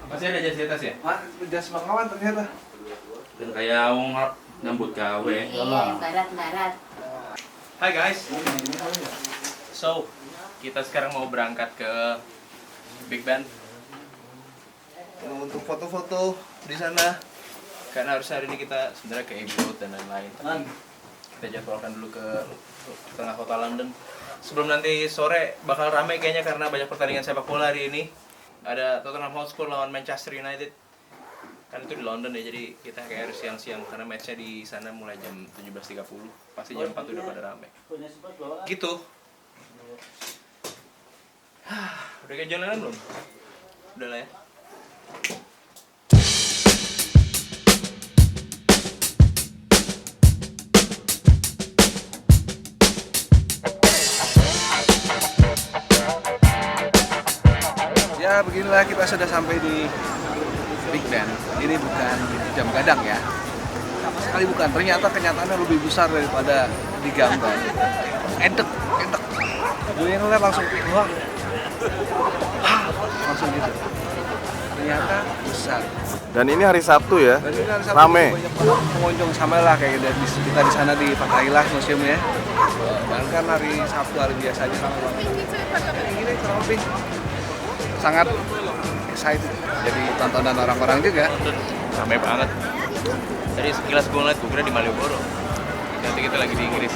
Masih ada jas di atas ya? Jas bakawan ternyata. Dan kayak wong nyambut gawe. Barat. Hai guys. So, kita sekarang mau berangkat ke Big Ben. Untuk foto-foto di sana. Karena harus hari ini kita sebenarnya ke Abbey Road dan lain-lain. Kita jadwalkan dulu ke tengah kota London. Sebelum nanti sore bakal ramai kayaknya karena banyak pertandingan sepak bola hari ini. Ada Tottenham Hotspur lawan Manchester United. Kan itu di London ya, jadi kita kayak harus siang-siang karena matchnya di sana mulai jam 17.30. Pasti jam 4 udah pada ramai. Gitu. Udah kayak John Lennon belum? Udah lah ya. Ya beginilah kita sudah sampai di Big Ben. Ini bukan jam gadang ya. Sama sekali bukan. Ternyata kenyataannya lebih besar daripada di gambar. Entek. Gue yang ngeliat langsung wah. Langsung gitu. Ternyata besar. Dan ini hari Sabtu ya? Dan ini hari Sabtu, Rame. banyak banget pengunjung, sama lah kayak kita di sana di Fatailah museumnya. Dan kan hari Sabtu hari biasanya ramai banget. Ini kurang lebih sangat excited jadi tontonan orang-orang juga. Ramai banget. Tadi sekilas gue ngeliat, gue kira di Malioboro. Nanti kita lagi di Inggris.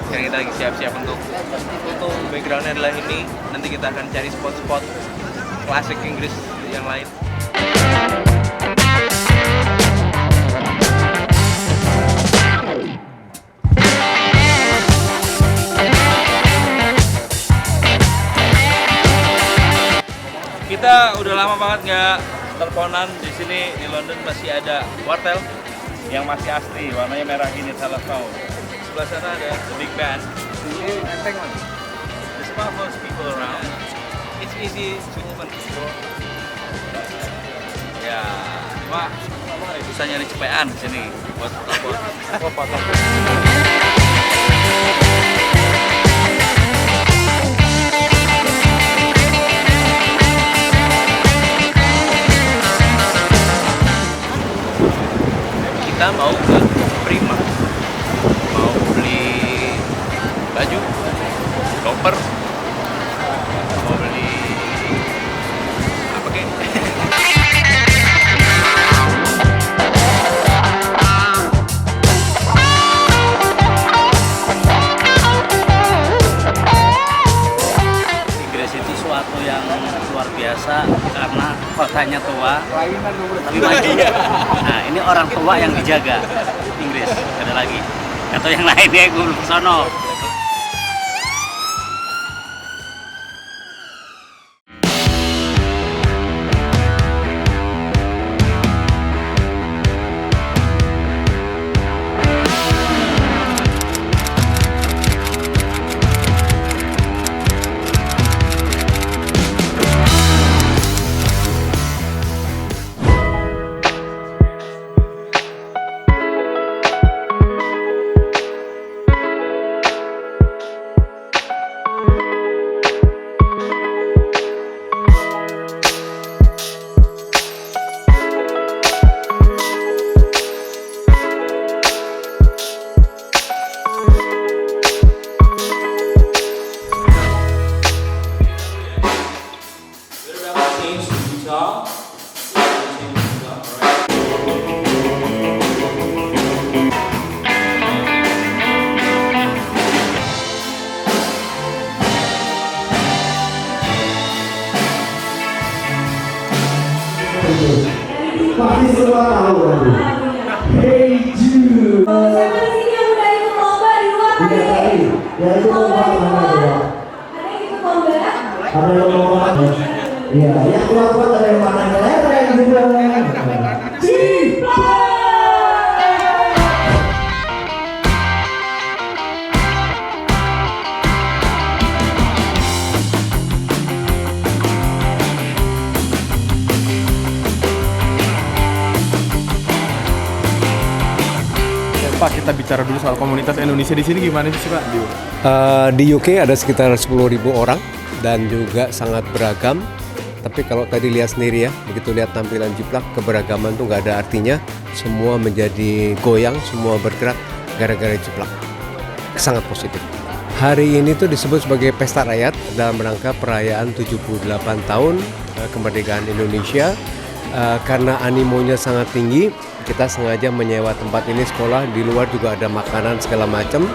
Sekarang kita lagi siap-siap untuk backgroundnya adalah ini. Nanti kita akan cari spot-spot klasik Inggris yang lain. Kita udah lama banget nggak teleponan. Di sini di London masih ada wartel yang masih asli, warnanya merah ini telepon. Sebelah sana ada the Big Ben. Ini enteng man. There's about most people around. It's easy to move. Ya, cuma susah nyari cepean di sini buat foto. Kita mau ke Prima, mau beli baju, koper, mau beli apa kek? Inggris itu suatu yang luar biasa karena kotanya tua. Kelainan dulu. Tapi maju. Nah, ini orang tua yang dijaga Inggris. Ada lagi. Atau yang lainnya gue belum sono. Pasti semua tahu lagu Hey Jude. Siapa di sini yang udah ikut lomba di luar tadi? Iya tadi, ya itu lomba mana ya? Ada yang ikut lomba? Ada yang lomba. Iya, yang kuat-kuat ada yang mana yang juga. Cipa. Pak, kita bicara dulu soal komunitas Indonesia di sini gimana sih Pak? Di UK ada sekitar 10.000 orang dan juga sangat beragam. Tapi kalau tadi lihat sendiri ya, begitu lihat tampilan Jiplak, keberagaman tuh nggak ada artinya. Semua menjadi goyang, semua bergerak gara-gara Jiplak. Sangat positif. Hari ini tuh disebut sebagai pesta rakyat dalam rangka perayaan 78 tahun kemerdekaan Indonesia. Karena animonya sangat tinggi, kita sengaja menyewa tempat ini sekolah. Di luar juga ada makanan segala macam.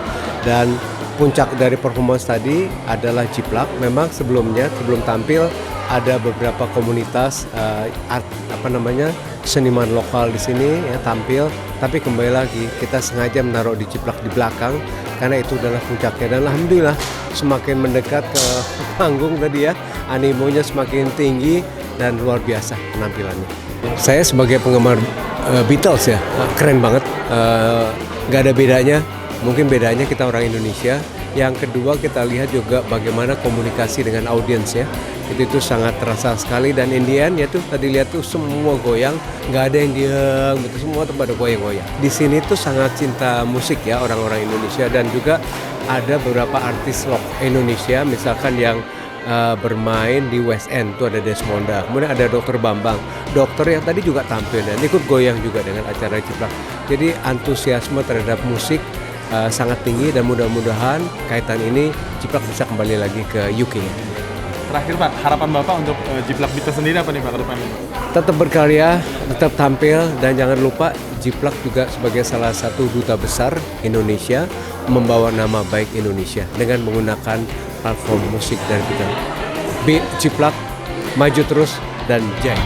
Dan puncak dari performance tadi adalah Jiplak. Memang sebelum tampil ada beberapa komunitas seniman lokal di sini ya tampil. Tapi kembali lagi kita sengaja menaruh di Jiplak di belakang karena itu adalah puncaknya. Dan alhamdulillah semakin mendekat ke panggung tadi ya, animonya semakin tinggi dan luar biasa penampilannya. Saya sebagai penggemar Beatles ya, keren banget. Gak ada bedanya. Mungkin bedanya kita orang Indonesia. Yang kedua kita lihat juga bagaimana komunikasi dengan audiens ya. Itu sangat terasa sekali dan Indian ya tuh tadi lihat tuh semua goyang, nggak ada yang diam gitu, semua tuh pada goyang-goyang. Di sini tuh sangat cinta musik ya orang-orang Indonesia dan juga ada beberapa artis rock Indonesia misalkan yang bermain di West End tuh ada Desmonda, kemudian ada Dr. Bambang, dokter yang tadi juga tampil dan ikut goyang juga dengan acara Jiplak. Jadi antusiasme terhadap musik sangat tinggi dan mudah-mudahan kaitan ini Jiplak bisa kembali lagi ke UK. Terakhir Pak, harapan Bapak untuk Jiplak Beatles sendiri apa nih Pak ke depan? Tetap berkarya, tetap tampil dan jangan lupa Jiplak juga sebagai salah satu duta besar Indonesia membawa nama baik Indonesia dengan menggunakan platform musik dari kita. Jiplak maju terus dan jaya.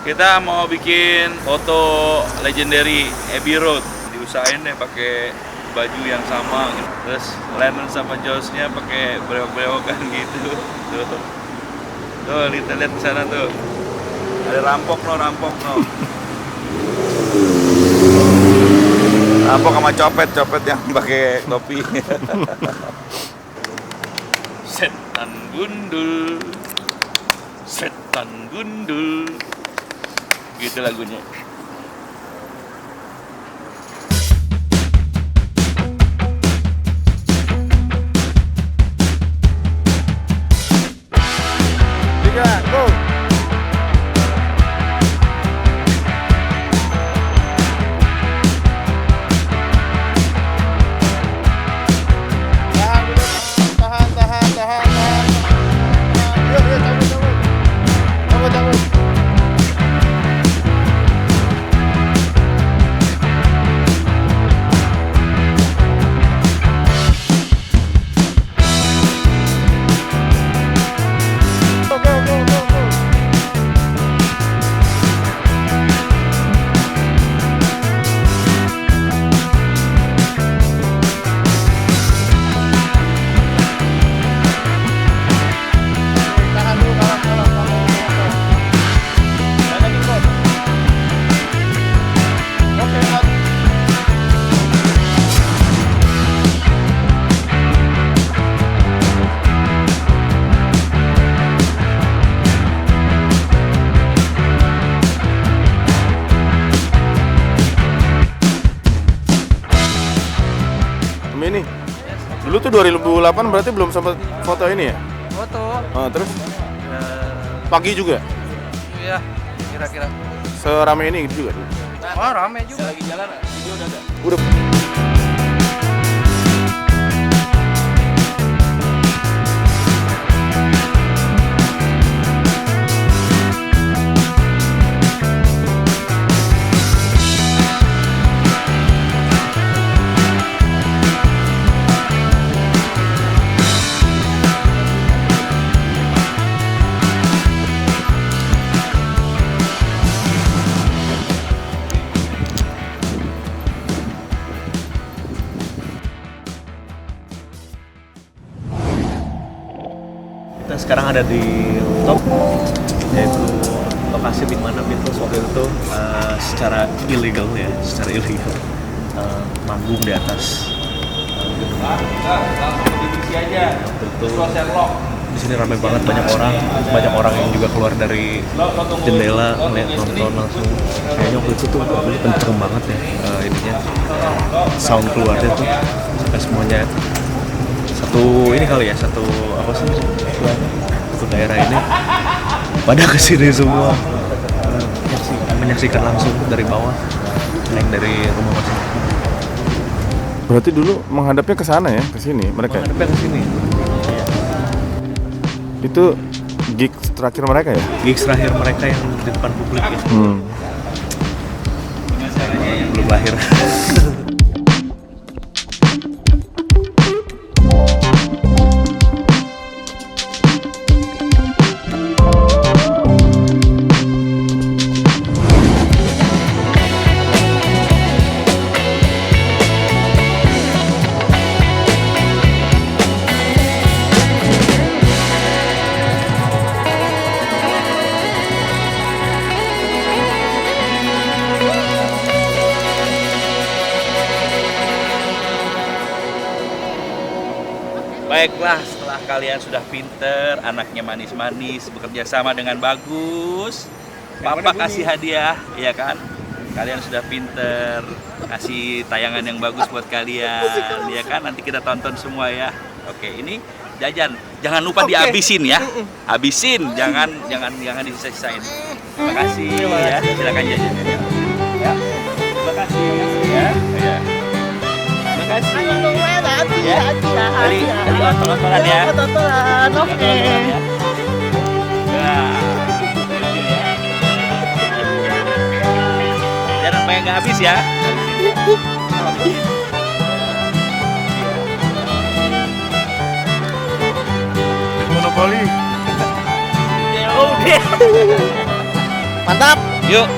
Kita mau bikin foto legendary Abbey Road. Diusahain deh pakai baju yang sama gitu. Terus Lennon sama George-nya pakai brewok-brewokan gitu. Tuh, kita lihat di sana tuh. Ada rampok no. Rampok sama copet yang pakai topi. Setan gundul. Gitu lagunya. Ini dulu tuh 2008 berarti belum sempat foto ini ya? Foto. Terus pagi juga? Iya, kira-kira. Serame ini juga? Oh, rame juga. Lagi jalan, video udah ada. Udah. Kita sekarang ada di rooftop, yaitu lokasi di mana Beatles waktu itu secara ilegal manggung di atas gedung. Langsung divisi aja. Waktu itu Sherlock. di sini ramai banget, banyak orang yang juga keluar dari jendela ngeliat nonton langsung. Kayaknya waktu itu tuh mobilnya kenceng banget ya, ininya sound keluarnya tuh sampai semuanya satu ini kali ya, satu apa sih istilahnya, satu daerah ini pada kesini semua menyaksikan langsung dari bawah, naik dari rumah masing-masing. Berarti dulu menghadapnya ke sana ya, ke sini mereka. Menghadapnya ke sini. Iya. Itu gigs terakhir mereka ya? Gigs terakhir mereka yang di depan publik ya. Belum lahir. Baiklah, setelah kalian sudah pinter, anaknya manis-manis, bekerja sama dengan bagus, Bapak kasih hadiah, ya kan? Kalian sudah pinter, kasih tayangan yang bagus buat kalian, ya kan? Nanti kita tonton semua ya. Oke, ini jajan, jangan lupa dihabisin ya, habisin, jangan disisa-sisain. Terima kasih ya, silakan jajannya. Ya, terima kasih ya. Ya. Terima kasih. Ya, dari tontonan ya. Tontonan, oke. Nah, jangan sampai nggak habis ya. Monopoli. Ya udah. Mantap. Yuk.